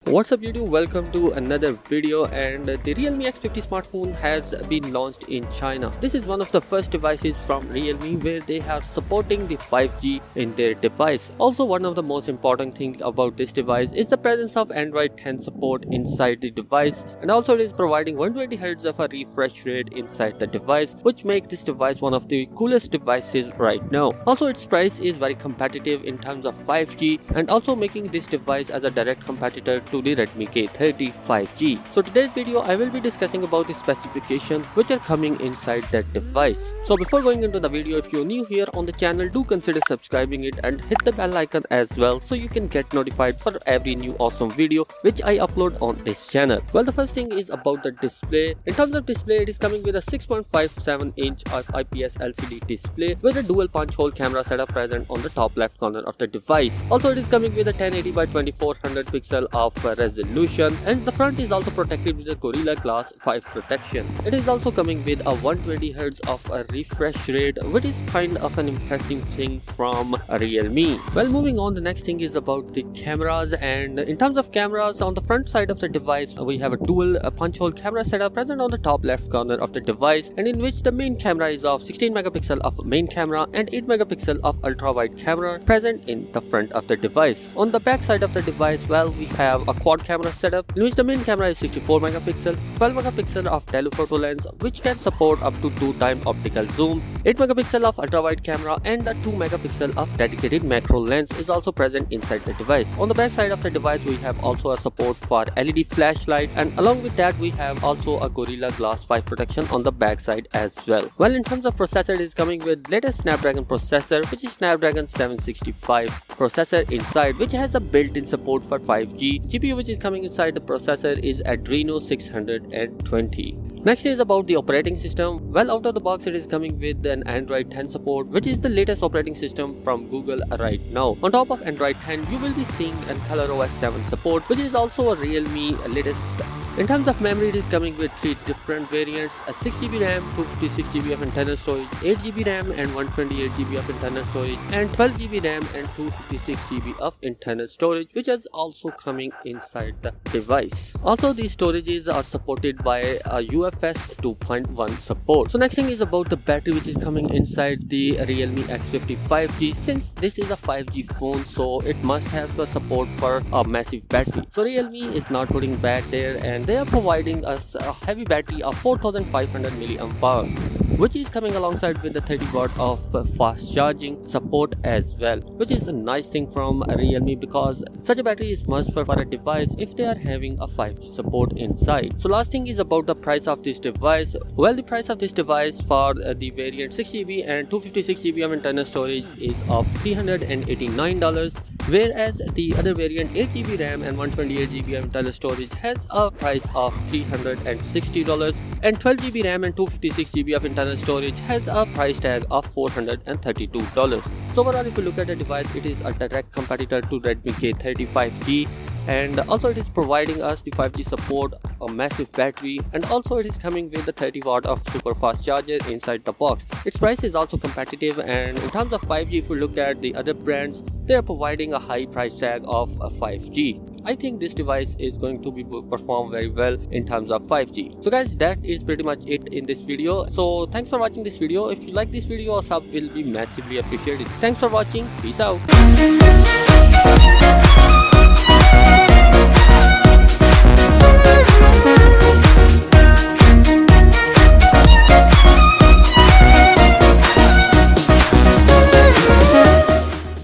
What's up YouTube, welcome to another video. And the Realme X50 smartphone has been launched in China. This is one of the first devices from Realme where they are supporting the 5G in their device. Also, one of the most important things about this device is the presence of Android 10 support inside the device, and also it is providing 120Hz of a refresh rate inside the device, which makes this device one of the coolest devices right now. Also, its price is very competitive in terms of 5G, and also making this device as a direct competitor to the Redmi K30 5G. So today's video I will be discussing about the specifications which are coming inside that device. So before going into the video, if you're new here on the channel, do consider subscribing it and hit the bell icon as well so you can get notified for every new awesome video which I upload on this channel. Well, the first thing is about the display. In terms of display, it is coming with a 6.57 inch of IPS LCD display with a dual punch hole camera setup present on the top left corner of the device. Also, it is coming with a 1080 by 2400 pixel of resolution, and the front is also protected with a Gorilla Glass 5 protection. It is also coming with a 120Hz of a refresh rate, which is kind of an impressive thing from Realme. Well, moving on, the next thing is about the cameras. And in terms of cameras, on the front side of the device we have a dual punch hole camera setup present on the top left corner of the device, and in which the main camera is of 16 megapixel of main camera and 8 megapixel of ultra wide camera present in the front of the device. On the back side of the device, well, we have a quad camera setup in which the main camera is 64 megapixel, 12 megapixel of telephoto lens which can support up to 2x optical zoom, 8 megapixel of ultra wide camera, and a 2 megapixel of dedicated macro lens is also present inside the device. On the back side of the device we have also a support for LED flashlight, and along with that we have also a Gorilla Glass 5 protection on the back side as well. Well, in terms of processor, it is coming with latest Snapdragon processor, which is Snapdragon 765 processor inside, which has a built-in support for 5G. GPU which is coming inside the processor is Adreno 620. Next is about the operating system. Well, out of the box it is coming with an Android 10 support, which is the latest operating system from Google right now. On top of Android 10 you will be seeing an ColorOS 7 support, which is also a Realme latest. In terms of memory, it is coming with 3 different variants: a 6GB RAM, 256GB of internal storage, 8GB RAM and 128GB of internal storage, and 12GB RAM and 256GB of internal storage, which is also coming inside the device. Also, these storages are supported by a UFS 2.1 support. So next thing is about the battery, which is coming inside the Realme X50 5G. Since this is a 5G phone, so it must have a support for a massive battery. So Realme is not putting back there, and they are providing us a heavy battery of 4500 mAh, which is coming alongside with the 30 watt of fast charging support as well, which is a nice thing from Realme because such a battery is must for a device if they are having a 5G support inside. So last thing is about the price of this device. Well, the price of this device for the variant 6GB and 256GB of internal storage is of $389, whereas the other variant 8GB RAM and 128GB of internal storage has a price of $360, and 12GB RAM and 256GB of internal storage has a price tag of $432. So overall, if you look at the device, it is a direct competitor to Redmi K30 5G, and also it is providing us the 5G support, a massive battery, and also it is coming with the 30 watt of super fast charger inside the box. Its price is also competitive, and in terms of 5G, if you look at the other brands, they are providing a high price tag of 5G. I think this device is going to be perform very well in terms of 5G. So guys, that is pretty much it in this video. So thanks for watching this video. If you like this video, a sub will be massively appreciated. Thanks for watching. Peace out.